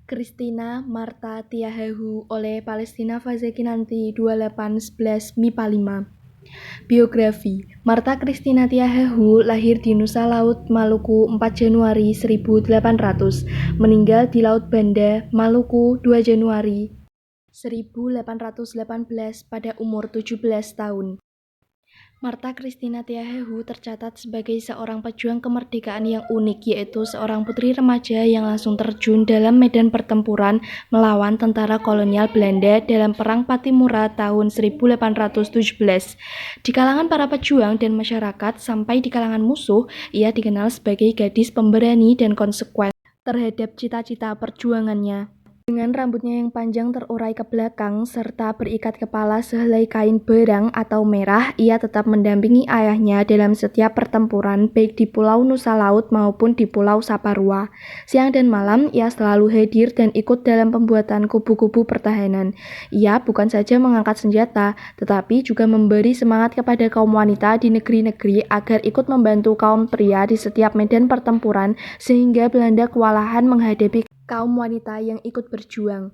Christina Marta Tiahahu oleh Palestina Fazekinanti 2811 MIPA 5. Biografi Marta Christina Tiahahu lahir di Nusa Laut, Maluku 4 Januari 1800, meninggal di Laut Banda, Maluku 2 Januari 1818 pada umur 17 tahun. Marta Christina Tiahahu tercatat sebagai seorang pejuang kemerdekaan yang unik, yaitu seorang putri remaja yang langsung terjun dalam medan pertempuran melawan tentara kolonial Belanda dalam Perang Patimura tahun 1817. Di kalangan para pejuang dan masyarakat sampai di kalangan musuh, ia dikenal sebagai gadis pemberani dan konsekuen terhadap cita-cita perjuangannya. Dengan rambutnya yang panjang terurai ke belakang serta berikat kepala sehelai kain berang atau merah, ia tetap mendampingi ayahnya dalam setiap pertempuran baik di Pulau Nusa Laut maupun di Pulau Saparua. Siang dan malam ia selalu hadir dan ikut dalam pembuatan kubu-kubu pertahanan. Ia bukan saja mengangkat senjata, tetapi juga memberi semangat kepada kaum wanita di negeri-negeri agar ikut membantu kaum pria di setiap medan pertempuran sehingga Belanda kewalahan menghadapi kaum wanita yang ikut berjuang.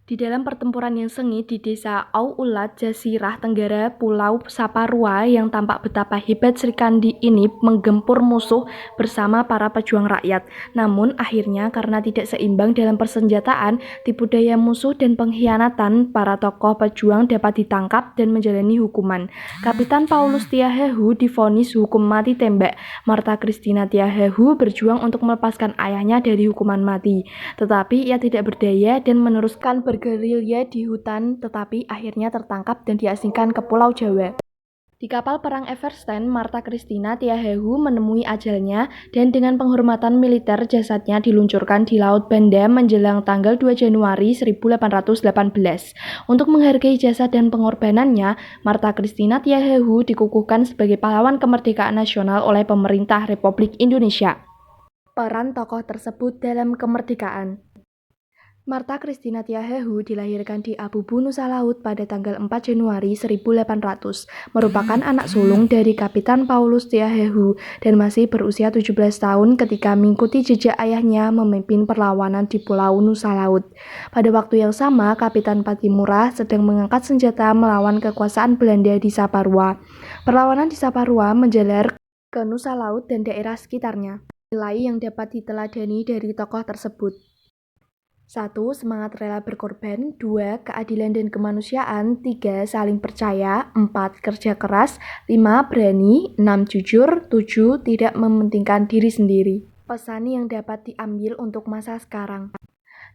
Di dalam pertempuran yang sengit di desa Auulat, Jasirah Tenggara, Pulau Saparua yang tampak betapa hebat Sri Kandi ini menggempur musuh bersama para pejuang rakyat. Namun akhirnya karena tidak seimbang dalam persenjataan, tipu daya musuh dan pengkhianatan, para tokoh pejuang dapat ditangkap dan menjalani hukuman. Kapitan Paulus Tiahahu divonis hukum mati tembak. Marta Christina Tiahahu berjuang untuk melepaskan ayahnya dari hukuman mati. Tetapi ia tidak berdaya dan meneruskan bergerilya di hutan, tetapi akhirnya tertangkap dan diasingkan ke Pulau Jawa. Di kapal perang Everstein, Marta Christina Tiahahu menemui ajalnya dan dengan penghormatan militer jasadnya diluncurkan di Laut Banda menjelang tanggal 2 Januari 1818. Untuk menghargai jasa dan pengorbanannya, Marta Christina Tiahahu dikukuhkan sebagai pahlawan kemerdekaan nasional oleh pemerintah Republik Indonesia. Peran tokoh tersebut dalam kemerdekaan. Marta Christina Tiahahu dilahirkan di Abubu, Nusa Laut pada tanggal 4 Januari 1800, merupakan anak sulung dari Kapitan Paulus Tiahahu dan masih berusia 17 tahun ketika mengikuti jejak ayahnya memimpin perlawanan di Pulau Nusa Laut. Pada waktu yang sama, Kapitan Patimura sedang mengangkat senjata melawan kekuasaan Belanda di Saparua. Perlawanan di Saparua menjalar ke Nusa Laut dan daerah sekitarnya. Nilai yang dapat diteladani dari tokoh tersebut: 1. Semangat rela berkorban. 2. Keadilan dan kemanusiaan. 3. Saling percaya. 4. Kerja keras. 5. Berani. 6. Jujur. 7. Tidak mementingkan diri sendiri. Pesan yang dapat diambil untuk masa sekarang.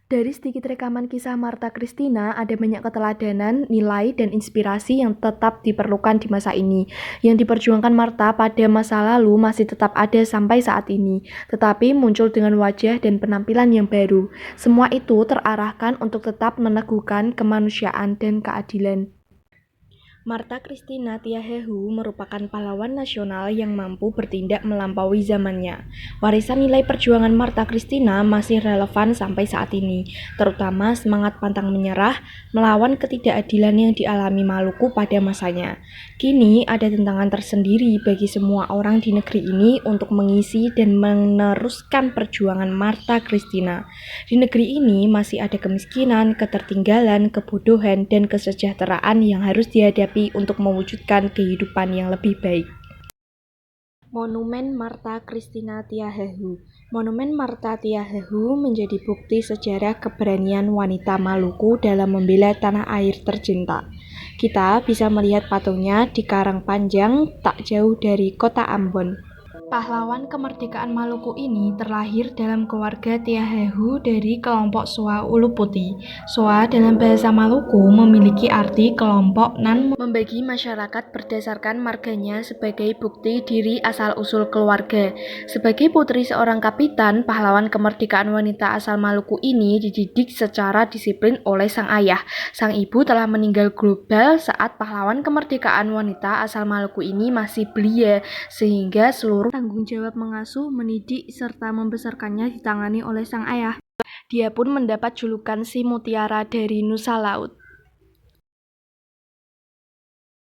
Dari sedikit rekaman kisah Marta Christina, ada banyak keteladanan, nilai, dan inspirasi yang tetap diperlukan di masa ini. Yang diperjuangkan Marta pada masa lalu masih tetap ada sampai saat ini, tetapi muncul dengan wajah dan penampilan yang baru. Semua itu terarahkan untuk tetap meneguhkan kemanusiaan dan keadilan. Marta Christina Tiahahu merupakan pahlawan nasional yang mampu bertindak melampaui zamannya. Warisan nilai perjuangan Marta Christina masih relevan sampai saat ini, terutama semangat pantang menyerah melawan ketidakadilan yang dialami Maluku pada masanya. Kini ada tantangan tersendiri bagi semua orang di negeri ini untuk mengisi dan meneruskan perjuangan Marta Christina. Di negeri ini masih ada kemiskinan, ketertinggalan, kebodohan, dan kesejahteraan yang harus dihadapi untuk mewujudkan kehidupan yang lebih baik. Monumen Marta Christina Tiahahu. Monumen Marta Tiahahu menjadi bukti sejarah keberanian wanita Maluku dalam membela tanah air tercinta. Kita bisa melihat patungnya di Karang Panjang, tak jauh dari kota Ambon. Pahlawan kemerdekaan Maluku ini terlahir dalam keluarga Tiahahu dari kelompok Soa Ulu Putih. Soa dalam bahasa Maluku memiliki arti kelompok nan membagi masyarakat berdasarkan marganya sebagai bukti diri asal-usul keluarga. Sebagai putri seorang kapitan, pahlawan kemerdekaan wanita asal Maluku ini dididik secara disiplin oleh sang ayah. Sang ibu telah meninggal global saat pahlawan kemerdekaan wanita asal Maluku ini masih belia, sehingga seluruh tanggung jawab mengasuh, mendidik, serta membesarkannya ditangani oleh sang ayah. Dia pun mendapat julukan si Mutiara dari Nusa Laut.